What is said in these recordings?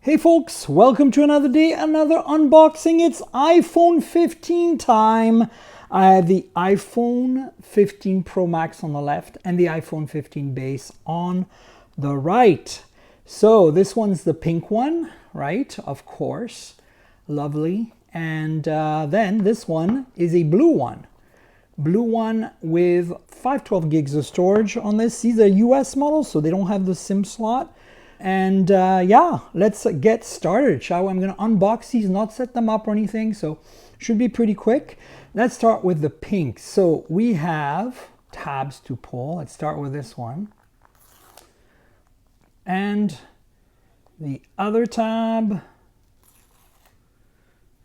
Hey folks, welcome to another day, another unboxing. It's iPhone 15 time. I have the iPhone 15 Pro Max on the left and the iPhone 15 base on the right. So this one's the pink one, right? Of course, lovely. And then this one is a blue one. Blue one with 512 gigs of storage on this. These are US models, so they don't have the SIM slot. And yeah, let's get started, shall we? I'm going to unbox these, not set them up or anything, so should be pretty quick. Let's start with the pink. So we have tabs to pull. Let's start with this one. And the other tab.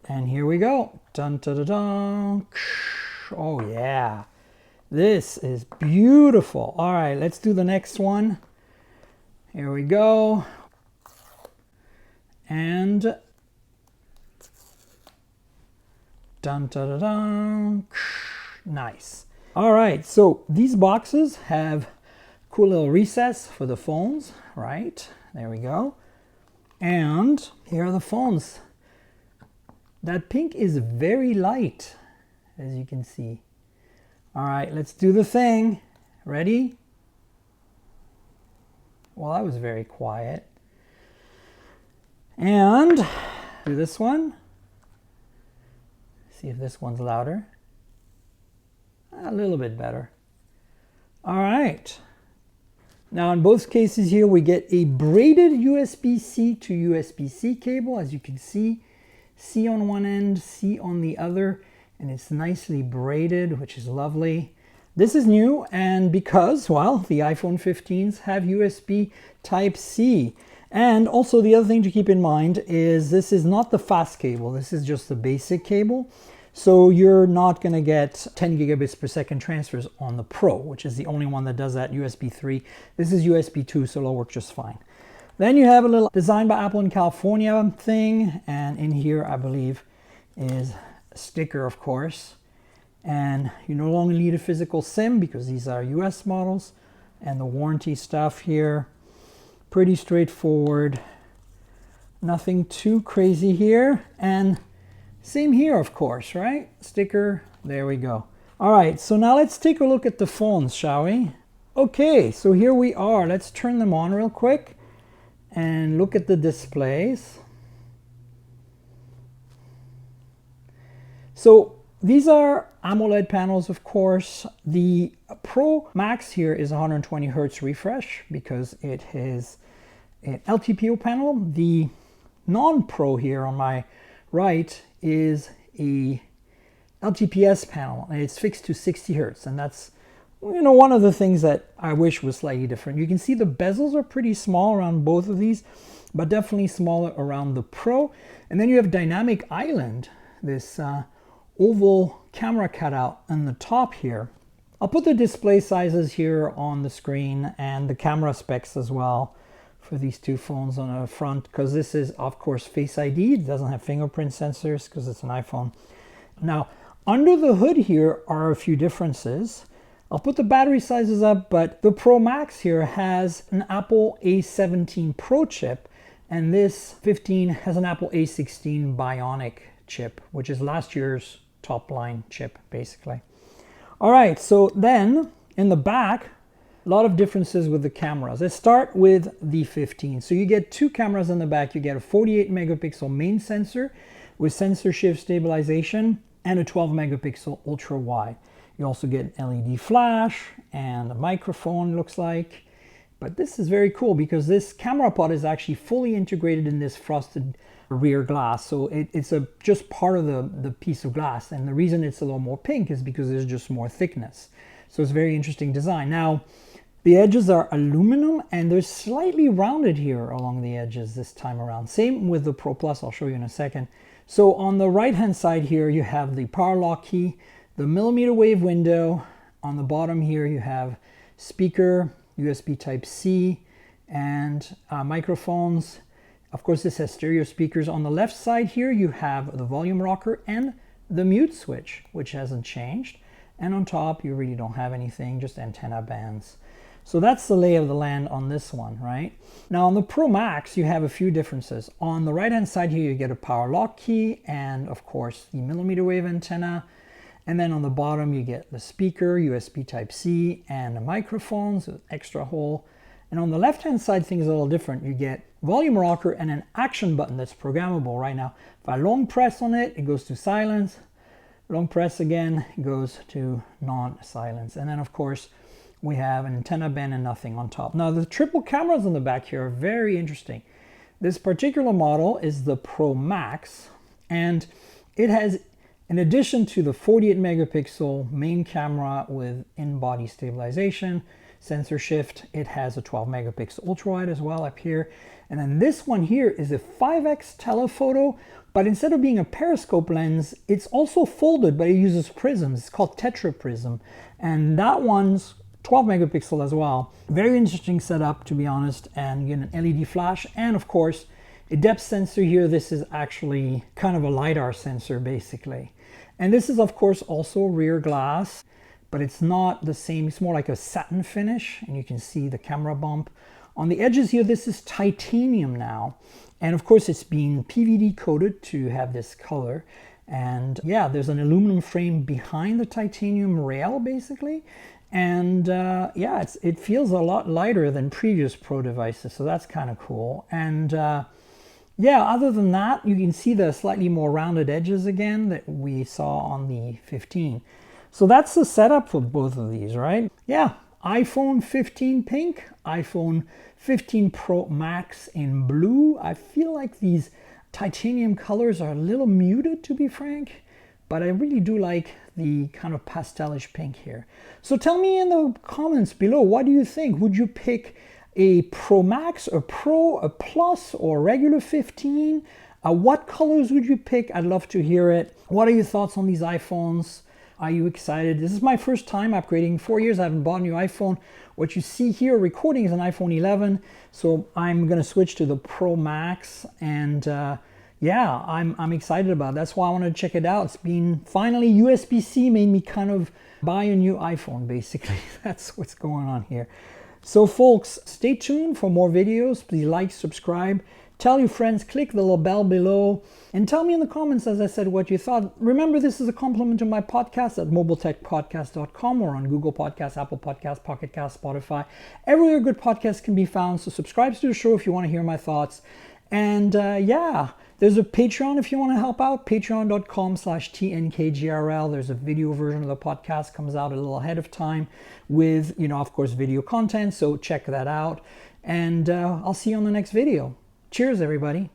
And here we go. Dun, dun, dun, dun. Oh yeah, this is beautiful. All right, let's do the next one. Here we go. And dun, dun, dun, dun. Nice. All right, so these boxes have cool little recess for the phones, right? There we go. And here are the phones. That pink is very light, as you can see. All right, let's do the thing. Ready? Well, that was very quiet. And do this one. See if this one's louder. A little bit better. All right. Now in both cases here, we get a braided USB-C to USB-C cable, as you can see. C on one end, C on the other, and it's nicely braided, which is lovely. This is new, and because, well, the iPhone 15s have USB Type-C. And also the other thing to keep in mind is this is not the fast cable. This is just the basic cable. So you're not going to get 10 gigabits per second transfers on the Pro, which is the only one that does that, USB 3. This is USB 2, so it'll work just fine. Then you have a little Designed by Apple in California thing, and in here, I believe, is a sticker, of course. And you no longer need a physical SIM because these are US models. And the warranty stuff here, pretty straightforward. Nothing too crazy here. And same here, of course, right? Sticker, there we go. All right, so now let's take a look at the phones, shall we? Okay, so here we are. Let's turn them on real quick and look at the displays. So these are AMOLED panels, of course. The Pro Max here is 120 Hertz refresh because it is an LTPO panel. The non-Pro here on my right is a LTPS panel, and it's fixed to 60 Hertz. And that's, you know, one of the things that I wish was slightly different. You can see the bezels are pretty small around both of these, but definitely smaller around the Pro. And then you have Dynamic Island, this oval camera cutout on the top here. I'll put the display sizes here on the screen and the camera specs as well for these two phones on the front, because this is, of course, Face ID. It doesn't have fingerprint sensors because it's an iPhone. Now, under the hood here are a few differences. I'll put the battery sizes up, but the Pro Max here has an Apple A17 Pro chip, and this 15 has an Apple A16 Bionic chip, which is last year's top line chip, basically. All right, so then in the back, a lot of differences with the cameras. Let's start with the 15. So you get two cameras in the back. You get a 48 megapixel main sensor with sensor shift stabilization and a 12 megapixel ultra wide. You also get an LED flash and a microphone, looks like. But this is very cool because this camera pod is actually fully integrated in this frosted rear glass. So it's just part of the piece of glass. And the reason it's a little more pink is because there's just more thickness. So it's a very interesting design. Now, the edges are aluminum and they're slightly rounded here along the edges this time around. Same with the Pro Plus, I'll show you in a second. So on the right-hand side here, you have the power lock key, the millimeter wave window. On the bottom here, you have speaker, USB Type-C, and microphones. Of course, this has stereo speakers. On the left side here, you have the volume rocker and the mute switch, which hasn't changed. And on top, you really don't have anything, just antenna bands. So that's the lay of the land on this one, right? Now on the Pro Max, you have a few differences. On the right-hand side here, you get a power lock key and of course the millimeter wave antenna. And then on the bottom, you get the speaker, USB Type-C, and a microphone, so extra hole. And on the left-hand side, things are a little different. You get volume rocker and an action button that's programmable right now. If I long press on it, it goes to silence. Long press again, it goes to non-silence. And then of course, we have an antenna band and nothing on top. Now the triple cameras on the back here are very interesting. This particular model is the Pro Max, and it has, in addition to the 48 megapixel main camera with in-body stabilization, sensor shift, it has a 12 megapixel ultra wide as well up here. And then this one here is a 5x telephoto, but instead of being a periscope lens, it's also folded, but it uses prisms. It's called tetra prism. And that one's 12 megapixel as well. Very interesting setup, to be honest. And you get an LED flash and of course a depth sensor here. This is actually kind of a LiDAR sensor basically. And this is of course also rear glass, but it's not the same. It's more like a satin finish, and you can see the camera bump. On the edges here, this is titanium now. And of course it's been PVD coated to have this color. And yeah, there's an aluminum frame behind the titanium rail basically. And yeah, it feels a lot lighter than previous Pro devices, so that's kind of cool. And yeah, other than that, you can see the slightly more rounded edges again that we saw on the 15. So that's the setup for both of these, right? Yeah, iPhone 15 pink, iPhone 15 Pro Max in blue. I feel like these titanium colors are a little muted, to be frank, but I really do like the kind of pastelish pink here. So tell me in the comments below, what do you think? Would you pick a Pro Max, a Pro, a Plus, or regular 15? What colors would you pick? I'd love to hear it. What are your thoughts on these iPhones? Are you excited? This is my first time upgrading. 4 years I haven't bought a new iPhone. What you see here recording is an iPhone 11. So I'm gonna switch to the Pro Max, and yeah, I'm excited about it. That's why I wanted to check it out. It's been finally, USB-C made me kind of buy a new iPhone basically. That's what's going on here. So folks, stay tuned for more videos. Please like, subscribe, tell your friends, click the little bell below, and tell me in the comments, as I said, what you thought. Remember, this is a compliment to my podcast at mobiletechpodcast.com or on Google Podcasts, Apple Podcasts, Pocket Cast, Spotify, everywhere good podcasts can be found. So subscribe to the show if you want to hear my thoughts. And yeah, there's a Patreon if you want to help out, patreon.com/TNKGRL. There's a video version of the podcast, comes out a little ahead of time with, you know, of course, video content. So check that out. And I'll see you on the next video. Cheers, everybody.